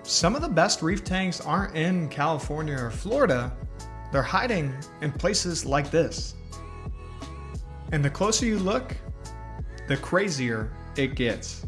Some of the best reef tanks aren't in California or Florida, they're hiding in places like this. And the closer you look, the crazier it gets.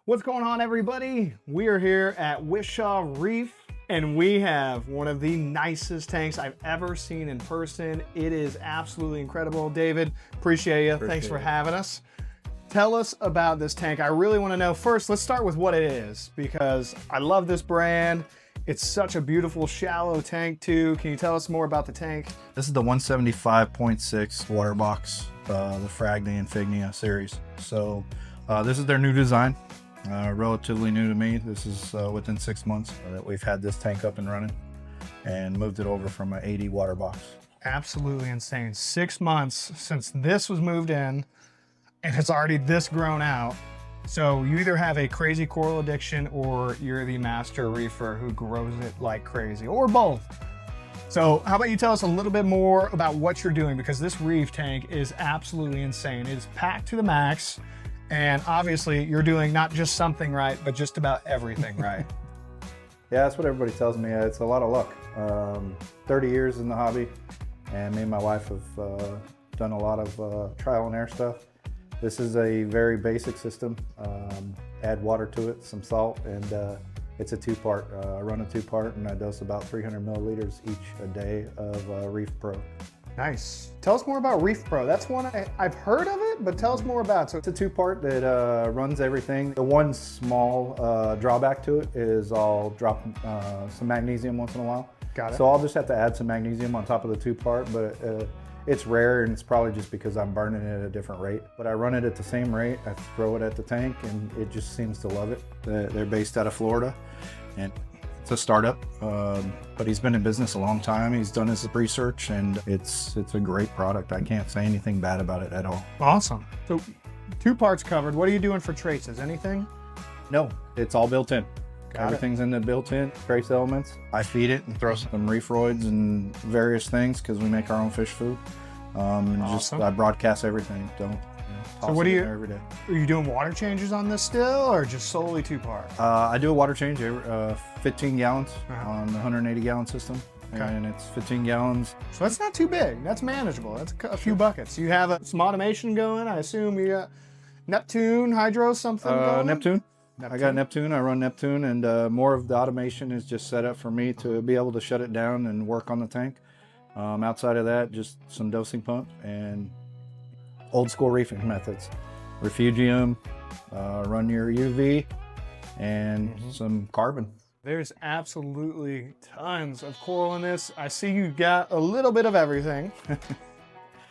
What's going on, everybody? We are here at Wishaw Reef, and we have one of the nicest tanks I've ever seen in person. It is absolutely incredible. David, appreciate you. Thanks for having us. Tell us about this tank. I really want to know. First, let's start with what it is, because I love this brand. It's such a beautiful shallow tank too. Can you tell us more about the tank? This is the 175.6 water box, the Fragni and Fignia series. So this is their new design. Relatively new to me. This is within 6 months that we've had this tank up and running and moved it over from an 80 water box. Absolutely insane. 6 months since this was moved in, and it's already this grown out. So you either have a crazy coral addiction or you're the master reefer who grows it like crazy, or both. So how about you tell us a little bit more about what you're doing, because this reef tank is absolutely insane. It is packed to the max. And obviously you're doing not just something right, but just about everything right. Yeah, that's what everybody tells me. It's a lot of luck. 30 years in the hobby, and me and my wife have done a lot of trial and error stuff. This is a very basic system. Add water to it, some salt, and it's a two-part. I run a two-part, and I dose about 300 milliliters each a day of Reef Pro. Nice. Tell us more about Reef Pro. That's one I've heard of it, but tell us more about it. So it's a two-part that runs everything. The one small drawback to it is I'll drop some magnesium once in a while. Got it. So I'll just have to add some magnesium on top of the two-part, but it's rare, and it's probably just because I'm burning it at a different rate. But I run it at the same rate. I throw it at the tank, and it just seems to love it. They're based out of Florida, and it's a startup, but he's been in business a long time. He's done his research, and it's a great product. I can't say anything bad about it at all. Awesome. So 2 parts covered. What are you doing for traces? Anything? No, it's all built in. Got Everything's in the built-in trace elements. I feed it and throw some reefroids and various things because we make our own fish food. Awesome. I broadcast everything. So what do you, every day. Are you doing water changes on this still, or just solely 2-part? I do a water change every 15 gallons on the 180 gallon system. Okay. And it's 15 gallons. So that's not too big. That's manageable. That's a few buckets. You have some automation going. I assume you got Neptune, Hydro, something going? Neptune. I got Neptune. I run Neptune, and more of the automation is just set up for me to be able to shut it down and work on the tank. Outside of that, just some dosing pump and old school reefing methods. Refugium, run your UV, and some carbon. There's absolutely tons of coral in this. I see you got a little bit of everything.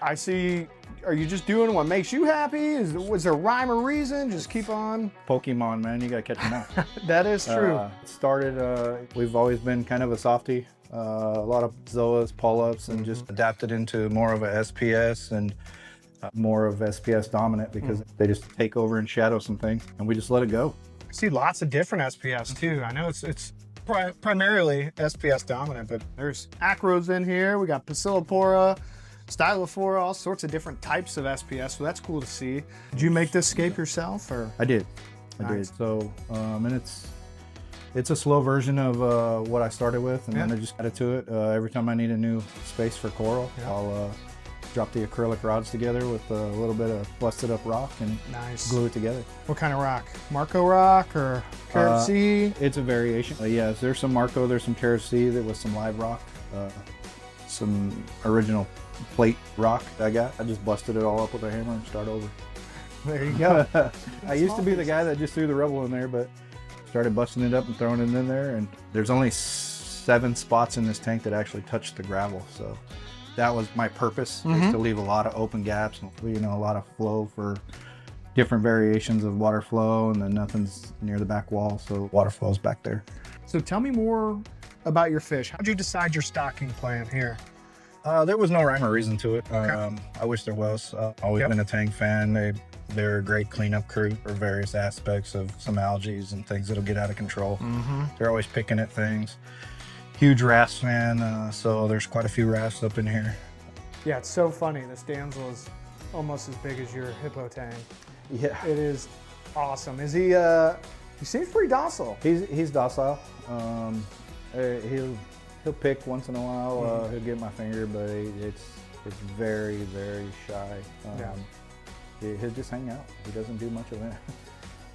I see, are you just doing what makes you happy? Was there rhyme or reason? Just keep on. Pokemon, man, you gotta catch them all. That is true. It started, we've always been kind of a softie. A lot of zoas, pull-ups, and just adapted into more of a SPS and more of SPS dominant because they just take over and shadow some things, and we just let it go. I see lots of different SPS too. I know it's primarily SPS dominant, but there's acros in here. We got Pasillopora, Stylophora, all sorts of different types of SPS, so that's cool to see. Did you make this scape yourself, or? I did. So, and it's a slow version of what I started with, and then I just added to it. Every time I need a new space for coral, I'll drop the acrylic rods together with a little bit of busted up rock and glue it together. What kind of rock? Marco rock or Carib Sea? It's a variation. Yeah, there's some Marco, there's some Carib Sea that was some live rock, some original plate rock I got. I just busted it all up with a hammer and start over. There you go. I used to be the guy that just threw the rubble in there, but started busting it up and throwing it in there, and there's only 7 spots in this tank that actually touched the gravel, so that was my purpose, is to leave a lot of open gaps and a lot of flow for different variations of water flow, and then nothing's near the back wall, so water flow's back there. So tell me more about your fish. How'd you decide your stocking plan here? There was no rhyme or reason to it. I wish there was. Always been a tank fan. They're a great cleanup crew for various aspects of some algae and things that'll get out of control. They're always picking at things. Huge wrasse fan, so there's quite a few wrasse up in here. Yeah, it's so funny. This damsel is almost as big as your hippo tank. Yeah. It is awesome. Is he, he seems pretty docile. He's docile. He'll pick once in a while. He'll get my finger, but it's very, very shy. He'll just hang out. He doesn't do much of it.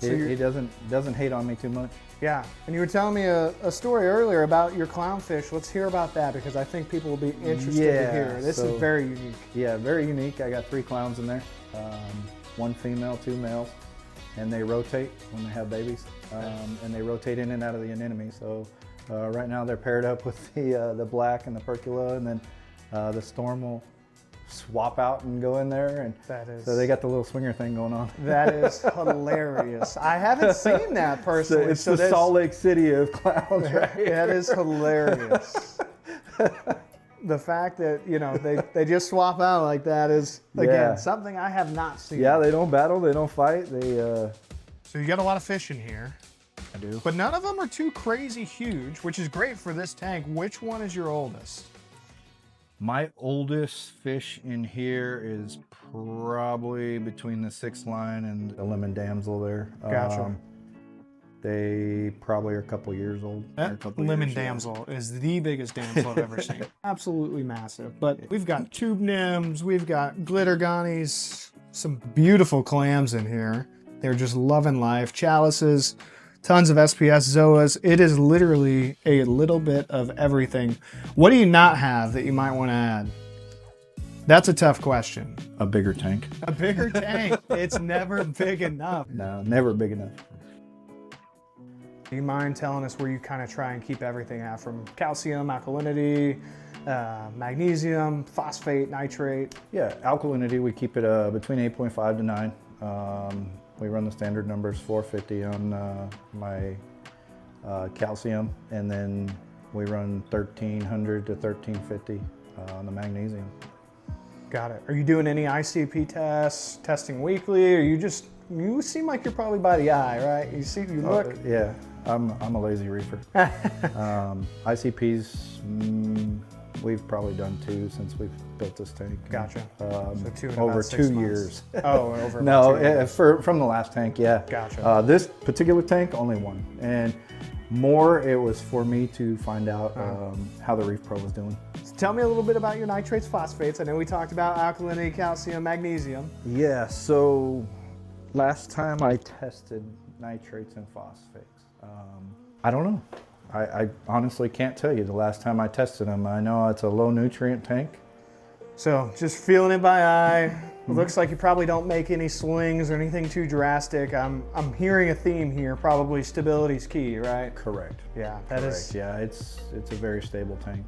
He doesn't hate on me too much. Yeah, and you were telling me a story earlier about your clownfish. Let's hear about that because I think people will be interested to hear. This is very unique. Yeah, very unique. I got 3 clowns in there, 1 female, 2 males, and they rotate when they have babies, and they rotate in and out of the anemone. So right now they're paired up with the black and the percula, and then the storm will swap out and go in there, and so they got the little swinger thing going on. That is hilarious. I haven't seen that personally. It's the Salt Lake City of clowns, right? That is hilarious. The fact that, you know, they just swap out like that is, again, something I have not seen. Yeah, they don't battle, they don't fight. So you got a lot of fish in here. I do. But none of them are too crazy huge, which is great for this tank. Which one is your oldest? My oldest fish in here is probably between the 6 line and the lemon damsel there. Gotcha. They probably are a couple years old. That lemon damsel is the biggest damsel I've ever seen. Absolutely massive. But we've got tube nymphs, we've got glitter gonnies, some beautiful clams in here. They're just loving life. Chalices, tons of SPS zoas. It is literally a little bit of everything. What do you not have that you might want to add? That's a tough question. A bigger tank. A bigger tank. It's never big enough. No, never big enough. Do you mind telling us where you kind of try and keep everything at, from calcium, alkalinity, magnesium, phosphate, nitrate? Yeah, alkalinity, we keep it between 8.5 to 9. We run the standard numbers, 450 on my calcium, and then we run 1300 to 1350 on the magnesium. Got it. Are you doing any ICP tests, testing weekly, or you seem like you're probably by the eye, right? You look. Yeah, I'm a lazy reefer. ICPs, we've probably done 2 since we've built this tank. Gotcha. So 2 in over about 6 2 months. years. Oh, over no, 2 years. from the last tank, yeah. Gotcha. This particular tank, only 1, and more it was for me to find out how the Reef Pro was doing. So tell me a little bit about your nitrates, phosphates. I know we talked about alkalinity, calcium, magnesium. Yeah. So last time I tested nitrates and phosphates, I don't know. I honestly can't tell you the last time I tested them. I know it's a low nutrient tank. So just feeling it by eye. It looks like you probably don't make any swings or anything too drastic. I'm hearing a theme here. Probably stability's key, right? Correct. Yeah, that is. Yeah, it's a very stable tank.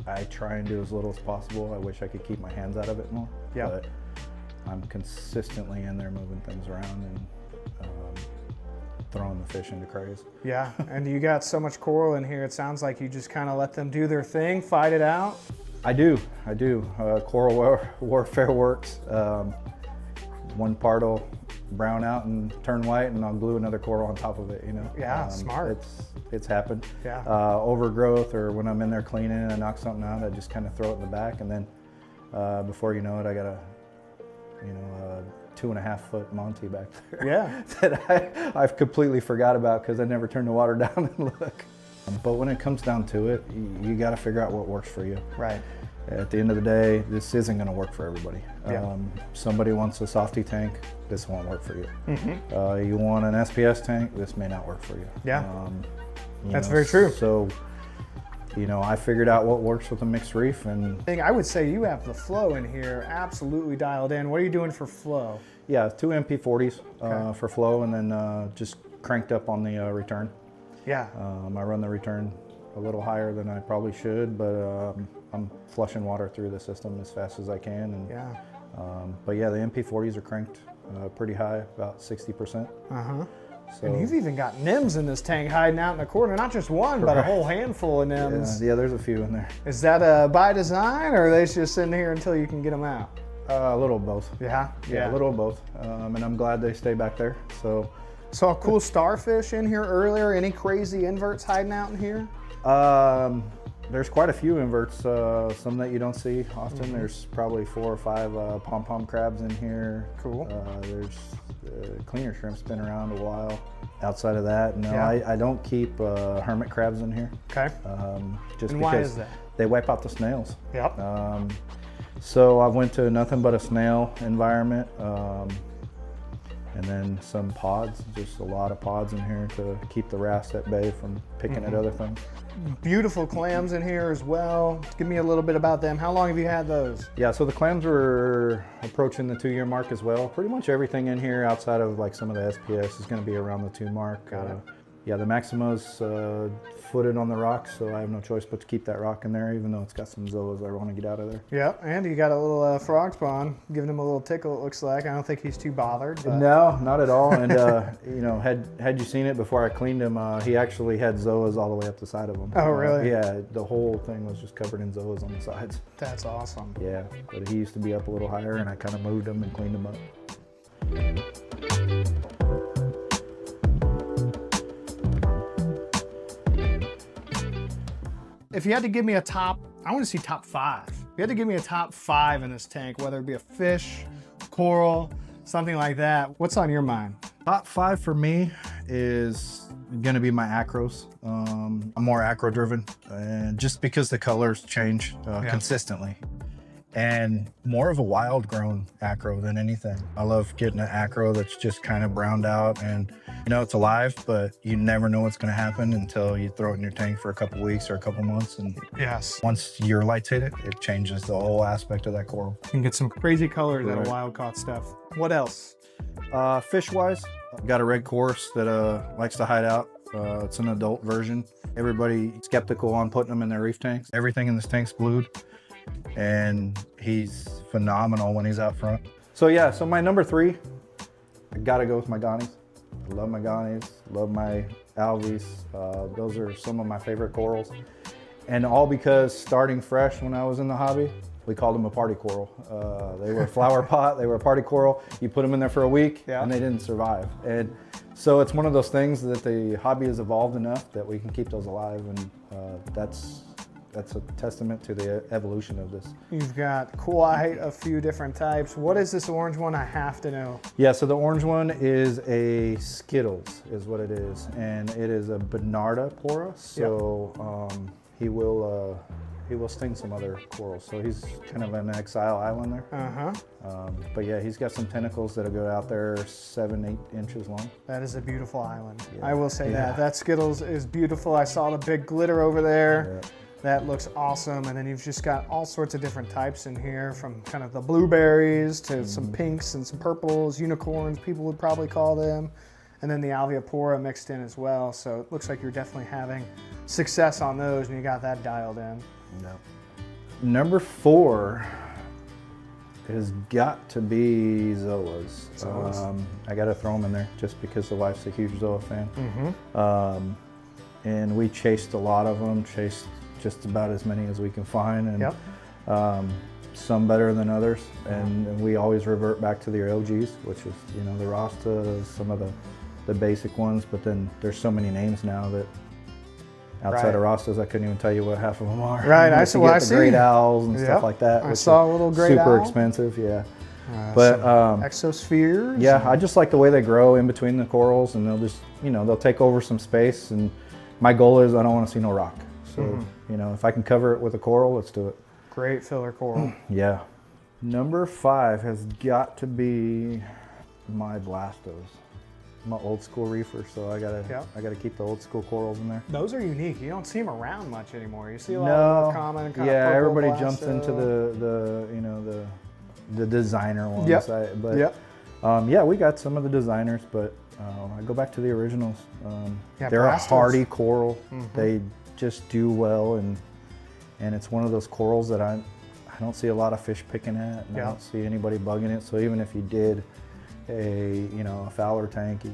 I try and do as little as possible. I wish I could keep my hands out of it more. Yeah. But I'm consistently in there moving things around and throwing the fish into crays. Yeah, and you got so much coral in here. It sounds like you just kind of let them do their thing, fight it out. I do. Coral warfare works. One part will brown out and turn white, and I'll glue another coral on top of it. You know. Yeah, smart. It's happened. Yeah. Overgrowth, or when I'm in there cleaning and I knock something out, I just kind of throw it in the back, and then before you know it, I got a 2.5-foot Monty back there. Yeah. That I've completely forgot about because I never turned the water down and look. But when it comes down to it, you got to figure out what works for you. Right. At the end of the day, this isn't going to work for everybody. Yeah. Somebody wants a softy tank, this won't work for you. Mm-hmm. You want an SPS tank, this may not work for you. Yeah. That's very true. So, I figured out what works with a mixed reef, and I would say you have the flow in here absolutely dialed in. What are you doing for flow? yeah, 2 MP40s for flow, and then just cranked up on the return. Yeah. I run the return a little higher than I probably should, but I'm flushing water through the system as fast as I can. And, yeah. But yeah, the MP40s are cranked pretty high, about 60%. Uh-huh. So, and you've even got nymphs in this tank hiding out in the corner. Not just one, but a whole handful of nymphs. Yeah, there's a few in there. Is that by design, or are they just sitting here until you can get them out? A little of both. Yeah? Yeah, a little of both. And I'm glad they stay back there. So, saw a cool starfish in here earlier. Any crazy inverts hiding out in here? There's quite a few inverts, some that you don't see often. There's probably 4 or 5 pom-pom crabs in here. Cool. There's cleaner shrimp's been around a while. Outside of that, no, Yeah. I don't keep hermit crabs in here. Okay. Just And because why is that? they wipe out the snails. Yep. So I went to nothing but a snail environment. And then some pods, just a lot of pods in here to keep the wrasse at bay from picking at other things. Beautiful clams in here as well. Give me a little bit about them. How long have you had those? Yeah, so the clams were approaching the 2-year mark as well. Pretty much everything in here outside of like some of the SPS is going to be around the 2 mark. Got it. Yeah, the Maximo's footed on the rock, so I have no choice but to keep that rock in there, even though it's got some zoas I want to get out of there. Yep, and you got a little frog spawn, giving him a little tickle, it looks like. I don't think he's too bothered. But... No, not at all. And you know, had you seen it before I cleaned him, he actually had zoas all the way up the side of him. Oh, really? Yeah, the whole thing was just covered in zoas on the sides. That's awesome. Yeah, but he used to be up a little higher, and I kind of moved him and cleaned him up. If you had to give me a top, I want to see top 5. If you had to give me a top 5 in this tank, whether it be a fish, coral, something like that, what's on your mind? Top 5 for me is gonna be my acros. I'm more acro driven, and just because the colors change consistently, and more of a wild grown acro than anything. I love getting an acro that's just kind of browned out, and you know it's alive, but you never know what's gonna happen until you throw it in your tank for a couple weeks or a couple months, and Yes. once your lights hit it, it changes the whole aspect of that coral. You can get some crazy colors out of Right. wild caught stuff. What else? Fish-wise, got a red course that likes to hide out. It's an adult version. Everybody skeptical on putting them in their reef tanks. Everything in this tank's blued, and he's phenomenal when he's out front. So yeah, so my number 3, I gotta go with my Ghanies. I love my Ghanies, love my Alves. Those are some of my favorite corals. And all because starting fresh when I was in the hobby, we called them a party coral. They were a flower pot, they were a party coral. You put them in there for a week and they didn't survive. And so it's one of those things that the hobby has evolved enough that we can keep those alive, and that's a testament to the evolution of this. You've got quite a few different types. What is this orange one? I have to know. Yeah, so the orange one is a Skittles, is what it is. And it is a Bernarda pora, so he will sting some other corals. So he's kind of an exile island there. But yeah, he's got some tentacles that'll go out there 7-8 inches long. That is a beautiful island. I will say that. That Skittles is beautiful. I saw the big glitter over there. That looks awesome. And then you've just got all sorts of different types in here, from kind of the blueberries to some pinks and some purples, unicorns, people would probably call them. And then the alveopora mixed in as well. So it looks like you're definitely having success on those, and you got that dialed in. No. Number 4 has got to be zoas. I got to throw them in there just because the wife's a huge zoa fan. And we chased a lot of them, chased just about as many as we can find, and some better than others. And we always revert back to the OGs, which is, you know, the Rasta, some of the basic ones, but then there's so many names now that outside of Rastas, I couldn't even tell you what half of them are. Right, I see. I the see. great owls and stuff like that. I saw a little great super owl. expensive, but exospheres. Yeah, I just like the way they grow in between the corals, and they'll just, you know, they'll take over some space. And my goal is I don't want to see no rock. So, you know, if I can cover it with a coral, let's do it. Great filler coral. Yeah. Number 5 has got to be my Blastos. I'm an old school reefer, so I gotta keep the old school corals in there. Those are unique. You don't see them around much anymore. You see a lot of more common kind of purple everybody blasto. jumps into the you know the designer ones. Yeah, we got some of the designers, but I go back to the originals. They're a hardy coral. They just do well, and it's one of those corals that I don't see a lot of fish picking at, and I don't see anybody bugging it. So even if you did a Fowler tank,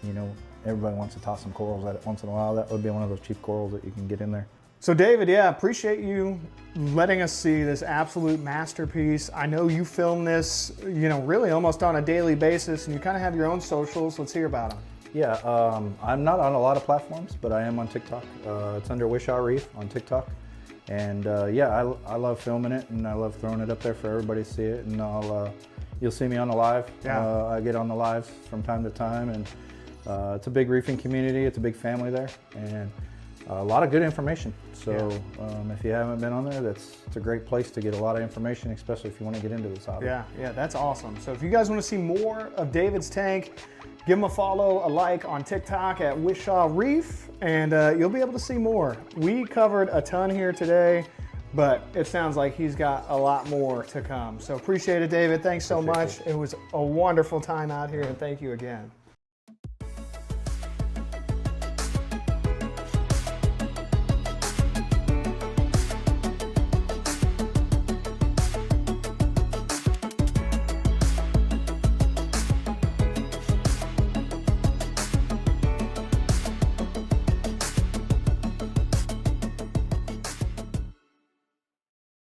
you know, everybody wants to toss some corals at it once in a while. That would be one of those cheap corals that you can get in there. So David, appreciate you letting us see this absolute masterpiece. I know you film this, you know, really almost on a daily basis, and you kind of have your own socials. Let's hear about them. Yeah, I'm not on a lot of platforms, but I am on TikTok. It's under Wishaw Reef on TikTok. And yeah, I love filming it, and I love throwing it up there for everybody to see it. And you'll see me on the live. Yeah. I get on the lives from time to time, and it's a big reefing community. It's a big family there, and a lot of good information. So if you haven't been on there, it's a great place to get a lot of information, especially if you want to get into this hobby. Yeah, that's awesome. So if you guys want to see more of David's tank, give him a follow, a like on TikTok at Wishaw Reef, and you'll be able to see more. We covered a ton here today, but it sounds like he's got a lot more to come. So appreciate it, David. Thanks so much. It was a wonderful time out here, and thank you again.